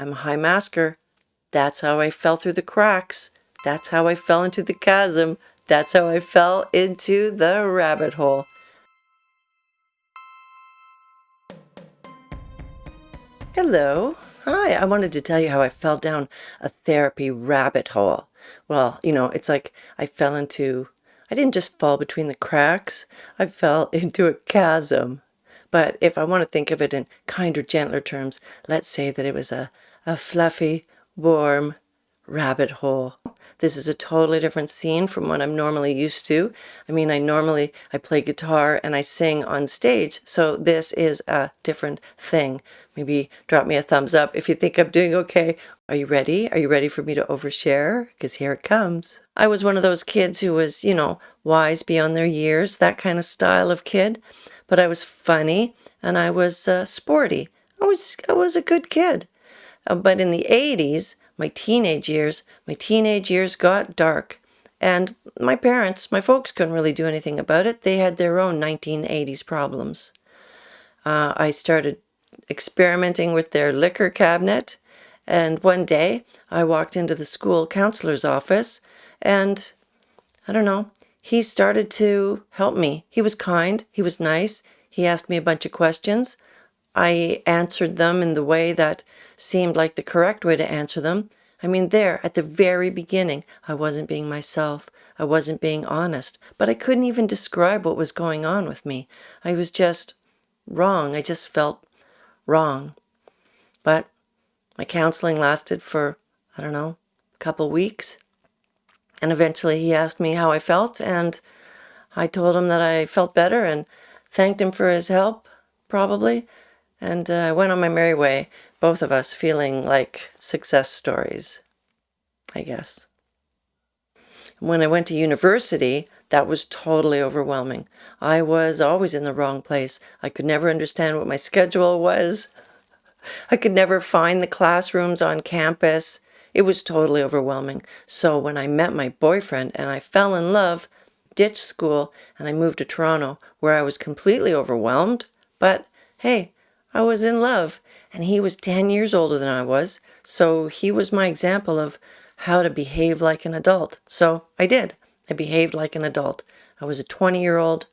I'm a high masker. That's how I fell through the cracks. That's how I fell into the chasm. That's how I fell into the rabbit hole. Hello. Hi. I wanted to tell you how I fell down a therapy rabbit hole. Well, it's like I didn't just fall between the cracks. I fell into a chasm. But if I want to think of it in kinder, gentler terms, let's say that it was a fluffy, warm rabbit hole. This is a totally different scene from what I'm normally used to. I mean, I play guitar and I sing on stage, so this is a different thing. Maybe drop me a thumbs up if you think I'm doing okay. Are you ready? Are you ready for me to overshare? Because here it comes. I was one of those kids who was, wise beyond their years, that kind of style of kid. But I was funny and I was sporty. I was a good kid. But in the 80s, my teenage years got dark. And my folks couldn't really do anything about it. They had their own 1980s problems. I started experimenting with their liquor cabinet. And one day I walked into the school counselor's office and I don't know, he started to help me. He was kind. He was nice. He asked me a bunch of questions. I answered them in the way that seemed like the correct way to answer them. I mean, there, at the very beginning, I wasn't being myself. I wasn't being honest. But I couldn't even describe what was going on with me. I was just wrong. I just felt wrong. But my counseling lasted for, a couple weeks. And eventually he asked me how I felt, and I told him that I felt better and thanked him for his help, probably. And I went on my merry way, both of us feeling like success stories, I guess. When I went to university, that was totally overwhelming. I was always in the wrong place. I could never understand what my schedule was. I could never find the classrooms on campus. It was totally overwhelming. So when I met my boyfriend and I fell in love, ditched school, and I moved to Toronto, where I was completely overwhelmed, but hey, I was in love, and he was 10 years older than I was, so he was my example of how to behave like an adult. So I did. I behaved like an adult. I was a 20-year-old,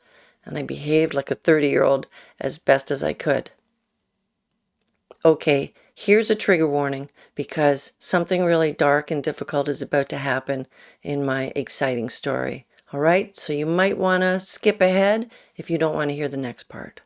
and I behaved like a 30-year-old as best as I could. Okay, here's a trigger warning because something really dark and difficult is about to happen in my exciting story. All right, so you might want to skip ahead if you don't want to hear the next part.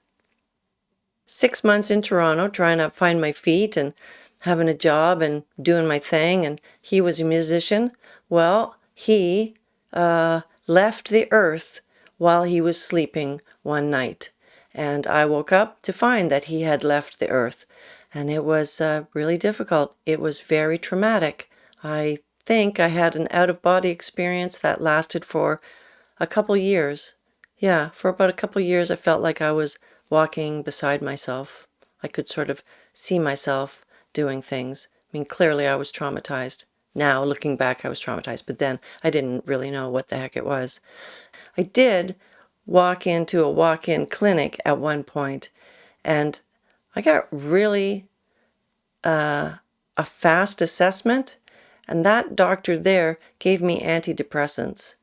6 months in Toronto trying to find my feet and having a job and doing my thing, and he was a musician. Well, he left the earth while he was sleeping one night, and I woke up to find that he had left the earth. And it was really difficult. It was very traumatic. I think I had an out-of-body experience that lasted for a couple years. Yeah, for about a couple years I felt like I was walking beside myself. I could sort of see myself doing things. I mean, clearly I was traumatized. Now, looking back, I was traumatized, but then I didn't really know what the heck it was. I did walk into a walk-in clinic at one point, and I got really a fast assessment, and that doctor there gave me antidepressants,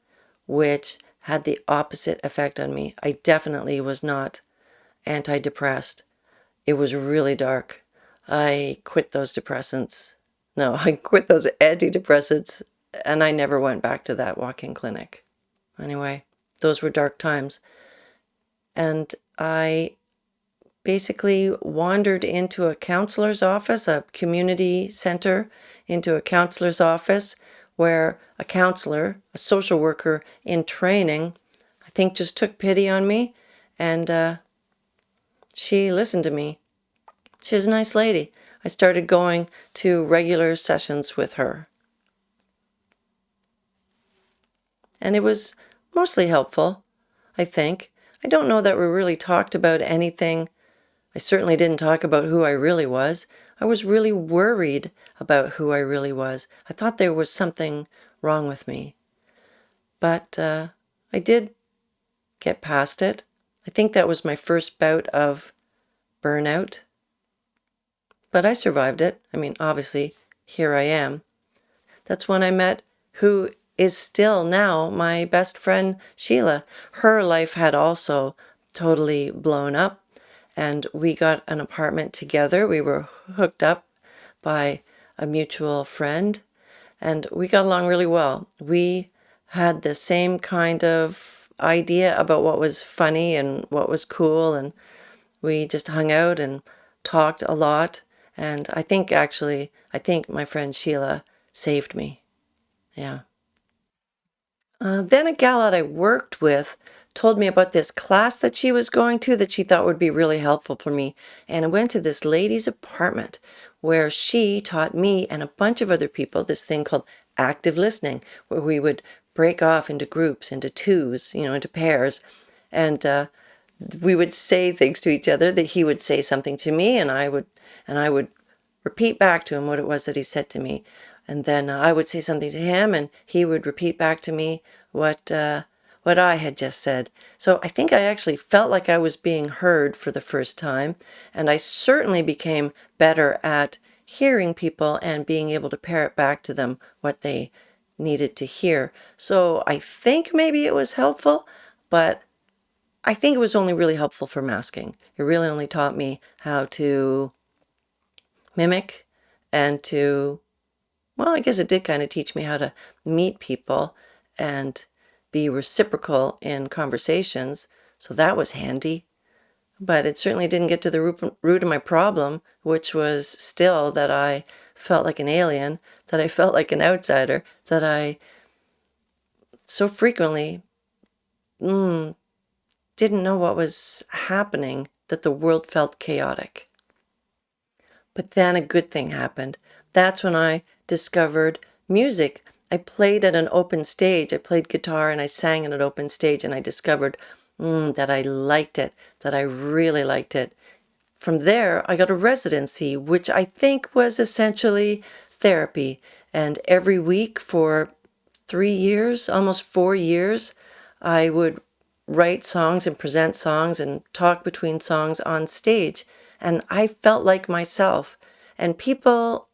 which had the opposite effect on me. I definitely was not antidepressed. It was really dark. I quit those depressants. No, I quit those antidepressants, and I never went back to that walk-in clinic. Anyway, those were dark times. And I basically wandered into a counselor's office, a community center, into a counselor's office where a counselor, a social worker in training, I think just took pity on me, and she listened to me. She's a nice lady. I started going to regular sessions with her. And it was mostly helpful, I think. I don't know that we really talked about anything. I certainly didn't talk about who I really was. I was really worried about who I really was. I thought there was something wrong with me. But I did get past it. I think that was my first bout of burnout. but I survived it. I mean, obviously, here I am. That's when I met who is still now my best friend, Sheila. Her life had also totally blown up, and we got an apartment together. We were hooked up by a mutual friend, and we got along really well. We had the same kind of idea about what was funny and what was cool, and we just hung out and talked a lot. And I think my friend Sheila saved me. Yeah. Then a gal that I worked with told me about this class that she was going to that she thought would be really helpful for me. And I went to this lady's apartment where she taught me and a bunch of other people this thing called active listening, where we would break off into groups, into twos, into pairs. And we would say things to each other, that he would say something to me and I would repeat back to him what it was that he said to me. And then I would say something to him and he would repeat back to me what I had just said. So I think I actually felt like I was being heard for the first time, and I certainly became better at hearing people and being able to parrot back to them what they needed to hear. So I think maybe it was helpful, but I think it was only really helpful for masking. It really only taught me how to mimic and I guess it did kind of teach me how to meet people and be reciprocal in conversations. So that was handy. But it certainly didn't get to the root of my problem, which was still that I felt like an alien, that I felt like an outsider, that I so frequently didn't know what was happening, that the world felt chaotic. But then a good thing happened. That's when I discovered music. I played at an open stage. I played guitar and I sang at an open stage, and I discovered that I liked it, that I really liked it. From there, I got a residency, which I think was essentially therapy. And every week for 3 years, almost 4 years, I would write songs and present songs and talk between songs on stage. And I felt like myself. And people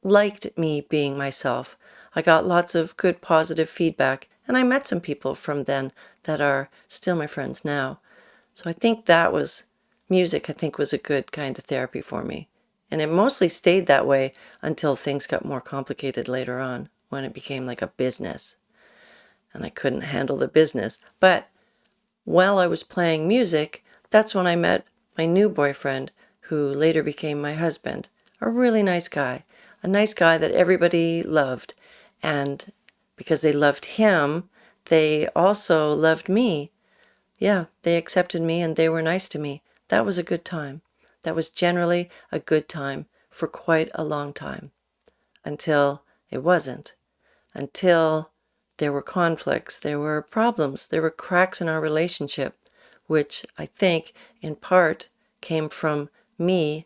liked me being myself. I got lots of good positive feedback, and I met some people from then that are still my friends now. So I think that was music, I think was a good kind of therapy for me. And it mostly stayed that way until things got more complicated later on, when it became like a business. And I couldn't handle the business. But while I was playing music, that's when I met my new boyfriend, who later became my husband. A really nice guy. A nice guy that everybody loved. And because they loved him, they also loved me. Yeah, they accepted me and they were nice to me. That was a good time. That was generally a good time for quite a long time. Until it wasn't. Until there were conflicts, there were problems, there were cracks in our relationship, which I think in part came from me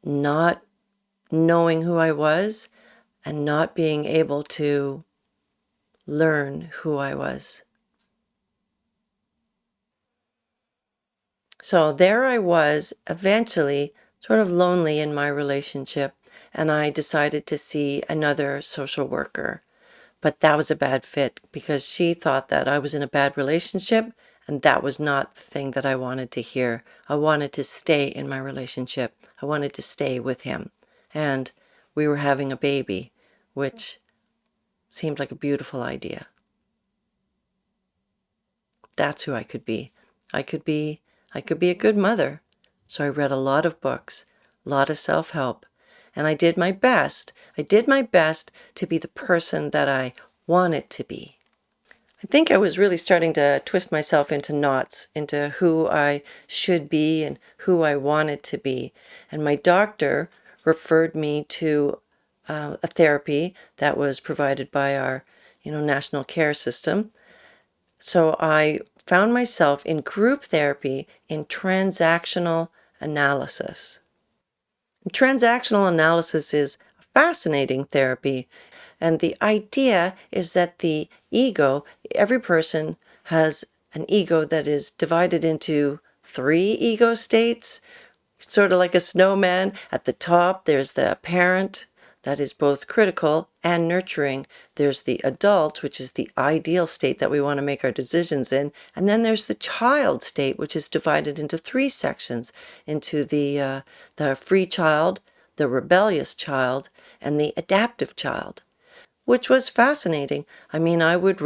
not knowing who I was and not being able to learn who I was. So there I was, eventually sort of lonely in my relationship, and I decided to see another social worker. But that was a bad fit because she thought that I was in a bad relationship, and that was not the thing that I wanted to hear. I wanted to stay in my relationship. I wanted to stay with him. And we were having a baby, which seemed like a beautiful idea. That's who I could be. I could be a good mother. So I read a lot of books, a lot of self-help, and I did my best. I did my best to be the person that I wanted to be. I think I was really starting to twist myself into knots, into who I should be and who I wanted to be. And my doctor referred me to a therapy that was provided by our, national care system. So I found myself in group therapy in transactional analysis. Transactional analysis is a fascinating therapy, and the idea is that the ego, every person has an ego that is divided into 3 ego states, sort of like a snowman. At the top, there's the parent that is both critical and nurturing. There's the adult, which is the ideal state that we want to make our decisions in. And then there's the child state, which is divided into three sections, into the free child, the rebellious child, and the adaptive child, which was fascinating. I mean, I would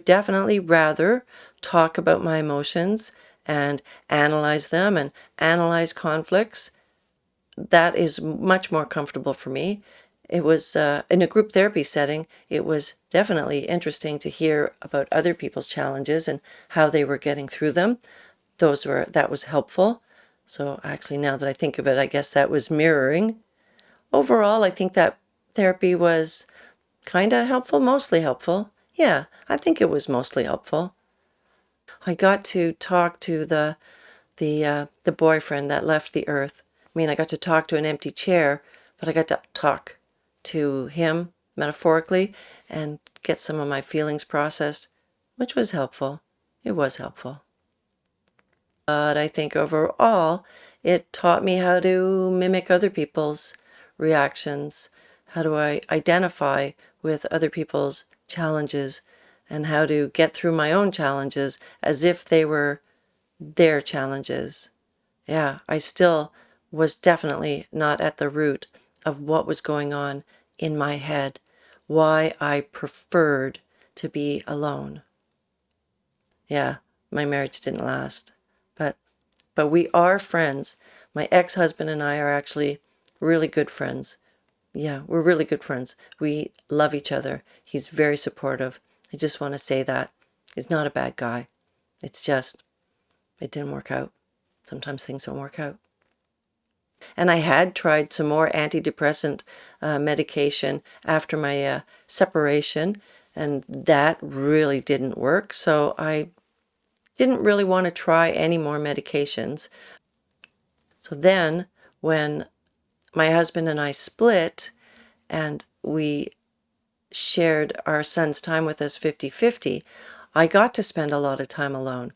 definitely rather talk about my emotions and analyze them and analyze conflicts. That is much more comfortable for me. It was in a group therapy setting, it was definitely interesting to hear about other people's challenges and how they were getting through them. That was helpful. So actually, now that I think of it, I guess that was mirroring. Overall, I think that therapy was kind of helpful, mostly helpful. Yeah, I think it was mostly helpful. I got to talk to the boyfriend that left the earth. I mean, I got to talk to an empty chair, but I got to talk to him metaphorically and get some of my feelings processed, which was helpful. It was helpful. But I think overall, it taught me how to mimic other people's reactions. How do I identify with other people's challenges and how to get through my own challenges as if they were their challenges. Yeah, I still was definitely not at the root of what was going on in my head, why I preferred to be alone. Yeah, my marriage didn't last, but we are friends. My ex-husband and I are actually really good friends. Yeah, we're really good friends. We love each other. He's very supportive. I just want to say that. He's not a bad guy. It's just, it didn't work out. Sometimes things don't work out. And I had tried some more antidepressant medication after my separation, and that really didn't work. So I didn't really want to try any more medications. So then when my husband and I split and we shared our son's time with us 50-50, I got to spend a lot of time alone.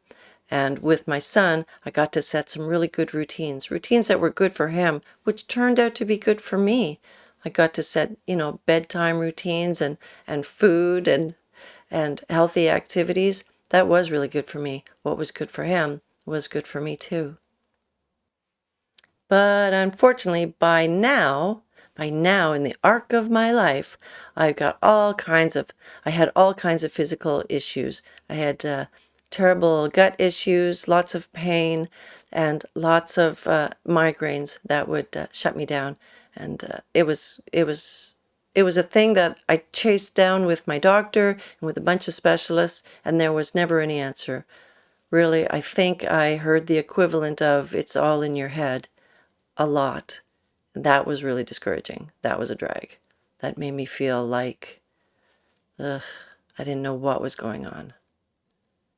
And with my son, I got to set some really good routines that were good for him, which turned out to be good for me. I got to set, bedtime routines and food and healthy activities. That was really good for me. What was good for him was good for me too. But unfortunately, by now in the arc of my life, I had all kinds of physical issues. I had terrible gut issues, lots of pain, and lots of migraines that would shut me down. And it was a thing that I chased down with my doctor and with a bunch of specialists, and there was never any answer. Really, I think I heard the equivalent of "it's all in your head" a lot. That was really discouraging. That was a drag. That made me feel like, I didn't know what was going on.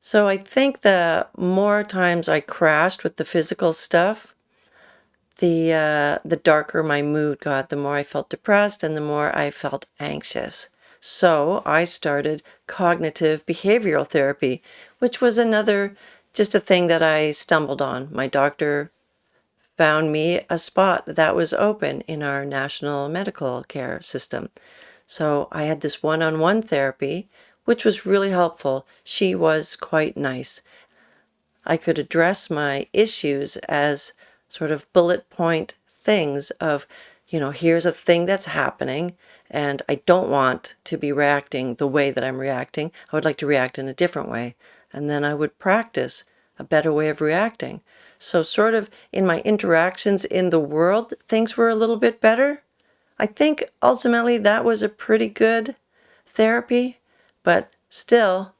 So I think the more times I crashed with the physical stuff, the darker my mood got, the more I felt depressed and the more I felt anxious. So I started cognitive behavioral therapy, which was just a thing that I stumbled on. My doctor found me a spot that was open in our national medical care system. So I had this one-on-one therapy, which was really helpful. She was quite nice. I could address my issues as sort of bullet point things of, here's a thing that's happening, and I don't want to be reacting the way that I'm reacting. I would like to react in a different way. And then I would practice a better way of reacting. So sort of in my interactions in the world, things were a little bit better. I think ultimately that was a pretty good therapy, but still,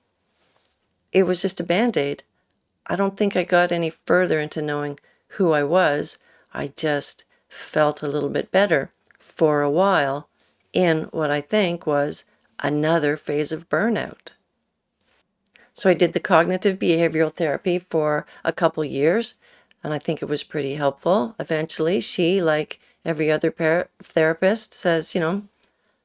it was just a Band-Aid. I don't think I got any further into knowing who I was. I just felt a little bit better for a while in what I think was another phase of burnout. So I did the cognitive behavioral therapy for a couple years, and I think it was pretty helpful. Eventually, she, like every other therapist, says,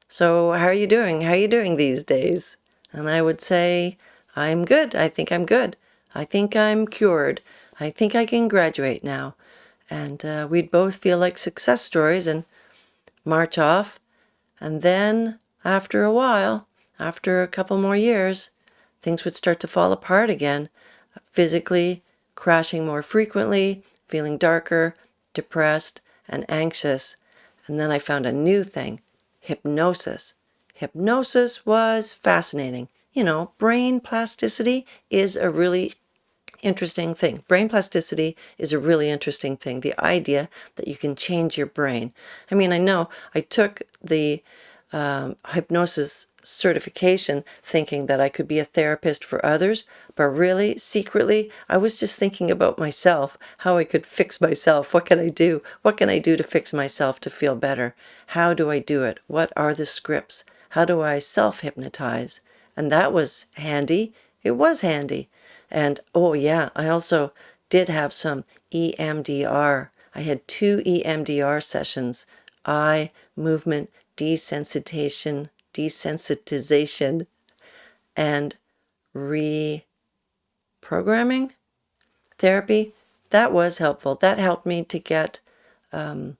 "So how are you doing? How are you doing these days?" And I would say, "I'm good. I think I'm good. I think I'm cured. I think I can graduate now." And we'd both feel like success stories and march off. And then after a while, after a couple more years, things would start to fall apart again, physically, crashing more frequently, feeling darker, depressed, and anxious. And then I found a new thing, hypnosis. Hypnosis was fascinating. You know, brain plasticity is a really interesting thing. Brain plasticity is a really interesting thing. The idea that you can change your brain. I mean, I know I took the hypnosis certification thinking that I could be a therapist for others, but really, secretly, I was just thinking about myself, how I could fix myself. What can I do? What can I do to fix myself to feel better? How do I do it? What are the scripts? How do I self-hypnotize? And that was handy. It was handy. And oh yeah, I also did have some EMDR. I had 2 EMDR sessions, eye movement desensitization, and reprogramming therapy. That was helpful. That helped me to get sort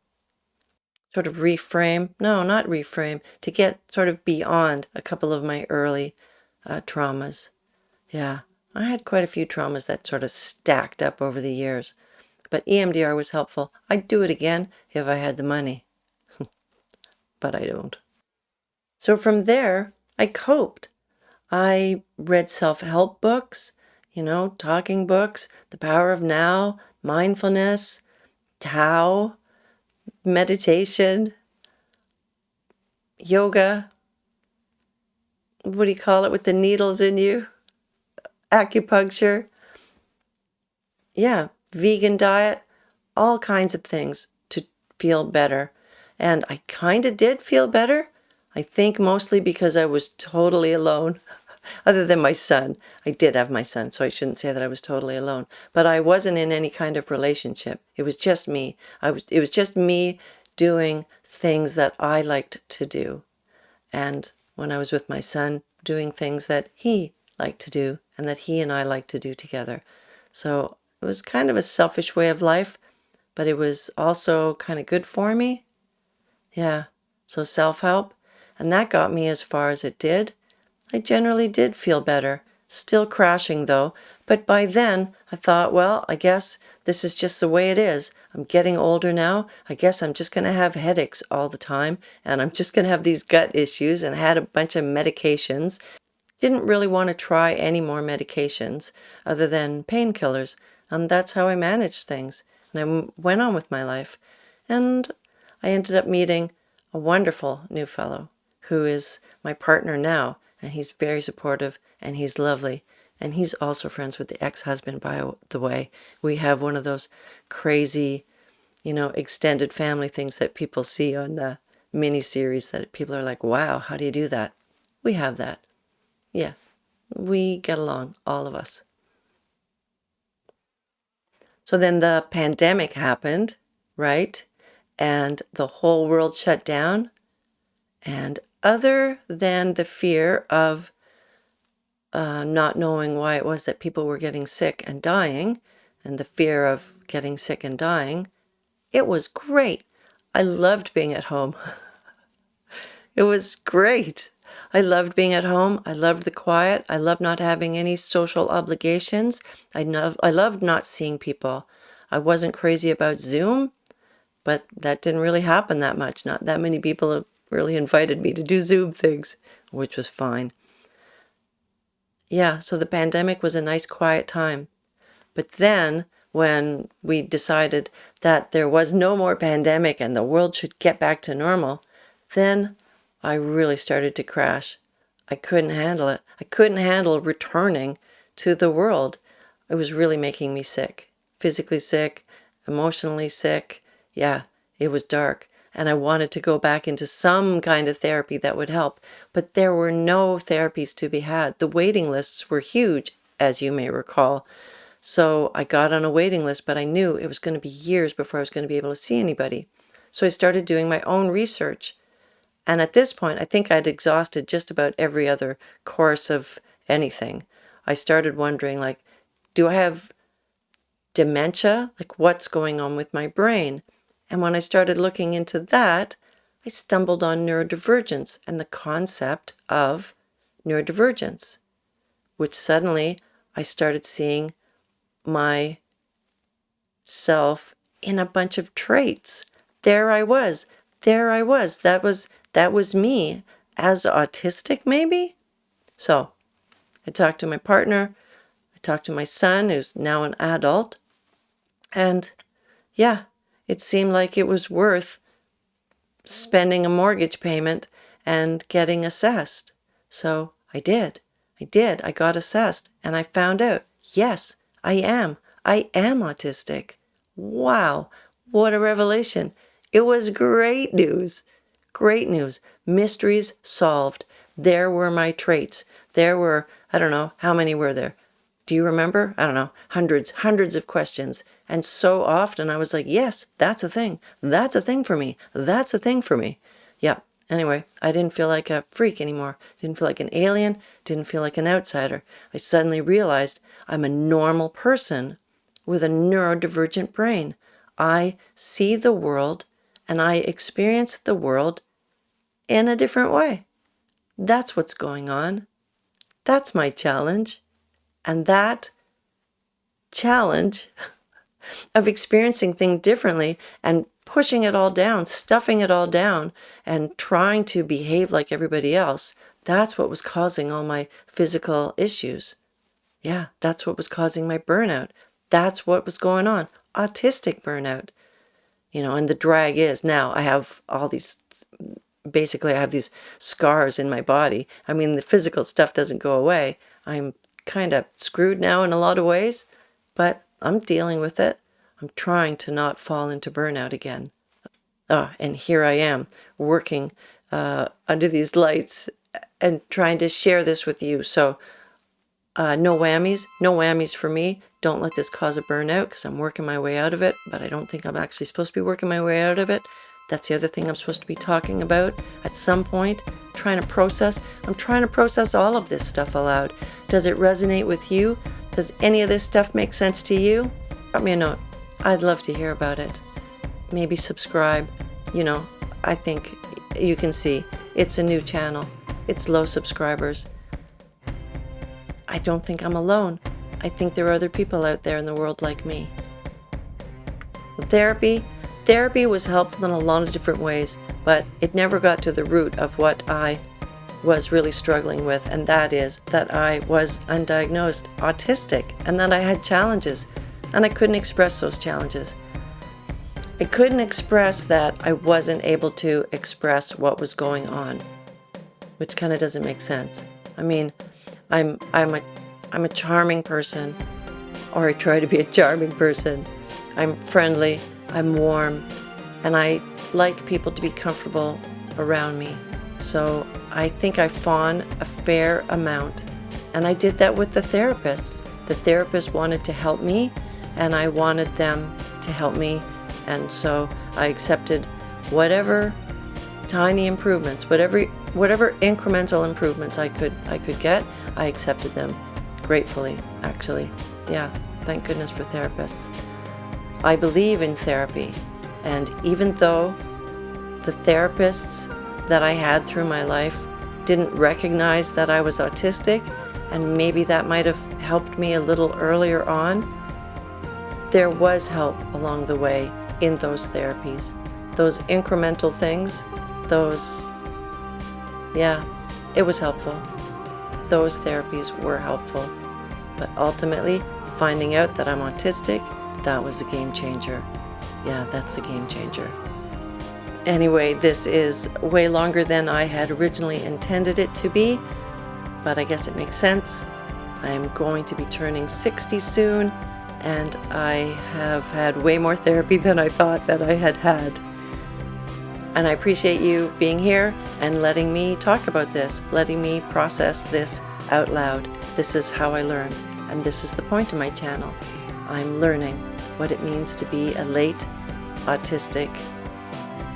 of to get sort of beyond a couple of my early traumas. Yeah, I had quite a few traumas that sort of stacked up over the years. But EMDR was helpful. I'd do it again if I had the money. But I don't. So from there, I coped. I read self-help books, talking books, The Power of Now, Mindfulness, Tao, meditation, yoga. What do you call it with the needles in you? Acupuncture. Yeah, vegan diet, all kinds of things to feel better. And I kind of did feel better. I think mostly because I was totally alone. Other than my son. I did have my son, so I shouldn't say that I was totally alone. But I wasn't in any kind of relationship. It was just me. It was just me doing things that I liked to do. And when I was with my son, doing things that he liked to do and that he and I liked to do together. So it was kind of a selfish way of life, but it was also kind of good for me. Yeah, so self-help. And that got me as far as it did. I generally did feel better. Still crashing though, but by then I thought, well, I guess this is just the way it is. I'm getting older now. I guess I'm just going to have headaches all the time, and I'm just going to have these gut issues, and I had a bunch of medications. Didn't really want to try any more medications other than painkillers, and that's how I managed things. And I went on with my life. And I ended up meeting a wonderful new fellow who is my partner now, and he's very supportive, and he's lovely. And he's also friends with the ex-husband, by the way. We have one of those crazy, extended family things that people see on miniseries that people are like, wow, how do you do that? We have that. Yeah, we get along, all of us. So then the pandemic happened, right? And the whole world shut down. And other than the fear of not knowing why it was that people were getting sick and dying, and the fear of getting sick and dying, it was great. I loved being at home. It was great. I loved being at home. I loved the quiet. I loved not having any social obligations. I loved not seeing people. I wasn't crazy about Zoom, but that didn't really happen that much. Not that many people really invited me to do Zoom things, which was fine. Yeah, so the pandemic was a nice quiet time. But then when we decided that there was no more pandemic and the world should get back to normal, then I really started to crash. I couldn't handle it. I couldn't handle returning to the world. It was really making me sick. Physically sick, emotionally sick. Yeah, it was dark. And I wanted to go back into some kind of therapy that would help. But there were no therapies to be had. The waiting lists were huge, as you may recall. So I got on a waiting list, but I knew it was going to be years before I was going to be able to see anybody. So I started doing my own research. And at this point, I think I'd exhausted just about every other course of anything. I started wondering, do I have dementia? Like, what's going on with my brain? And when I started looking into that, I stumbled on neurodivergence and the concept of neurodivergence, which suddenly I started seeing myself in a bunch of traits. There I was. That was me as autistic, maybe? So I talked to my partner. I talked to my son, who's now an adult. And yeah, it seemed like it was worth spending a mortgage payment and getting assessed. So I did. I got assessed and I found out, yes, I am autistic. Wow, what a revelation. It was great news. Great news. Mysteries solved. There were my traits. There were, I don't know, how many were there? Do you remember? I don't know, hundreds of questions. And so often I was like, yes, that's a thing. That's a thing for me. That's a thing for me. Yeah. Anyway, I didn't feel like a freak anymore. Didn't feel like an alien. Didn't feel like an outsider. I suddenly realized I'm a normal person with a neurodivergent brain. I see the world and I experience the world in a different way. That's what's going on. That's my challenge. And that challenge of experiencing things differently and pushing it all down, stuffing it all down, and trying to behave like everybody else, that's what was causing all my physical issues. Yeah, that's what was causing my burnout. That's what was going on. Autistic burnout. And the drag is now I have all these, basically I have these scars in my body. I mean, the physical stuff doesn't go away. I'm kind of screwed now in a lot of ways, but I'm dealing with it. I'm trying to not fall into burnout again. And here I am working under these lights and trying to share this with you. So no whammies for me. Don't let this cause a burnout because I'm working my way out of it, but I don't think I'm actually supposed to be working my way out of it. That's the other thing I'm supposed to be talking about at some point, trying to process. I'm trying to process all of this stuff aloud. Does it resonate with you? Does any of this stuff make sense to you? Drop me a note. I'd love to hear about it. Maybe subscribe. I think you can see it's a new channel. It's low subscribers. I don't think I'm alone. I think there are other people out there in the world like me. Therapy was helpful in a lot of different ways, but it never got to the root of what I was really struggling with, and that is that I was undiagnosed autistic and that I had challenges, and I couldn't express those challenges. I couldn't express that I wasn't able to express what was going on, which kind of doesn't make sense. I mean, I'm a charming person, or I try to be a charming person. I'm friendly, I'm warm, and I like people to be comfortable around me. So I think I fawn a fair amount. And I did that with the therapists. The therapists wanted to help me, and I wanted them to help me. And so I accepted whatever tiny improvements, whatever incremental improvements I could get, I accepted them gratefully, actually. Yeah, thank goodness for therapists. I believe in therapy, and even though the therapists that I had through my life didn't recognize that I was autistic, and maybe that might have helped me a little earlier on, there was help along the way in those therapies. Those incremental things, it was helpful. Those therapies were helpful. But ultimately, finding out that I'm autistic, that was a game changer. Yeah, that's a game changer. Anyway, this is way longer than I had originally intended it to be, but I guess it makes sense. I'm going to be turning 60 soon, and I have had way more therapy than I thought that I had had. And I appreciate you being here and letting me talk about this, letting me process this out loud. This is how I learn, and this is the point of my channel. I'm learning what it means to be a late autistic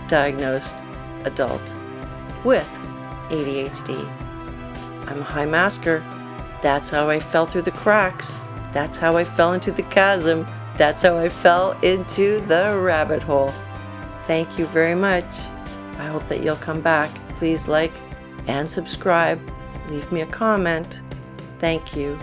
diagnosed adult with ADHD. I'm a high masker. That's how I fell through the cracks. That's how I fell into the chasm. That's how I fell into the rabbit hole. Thank you very much. I hope that you'll come back. Please like and subscribe. Leave me a comment. Thank you.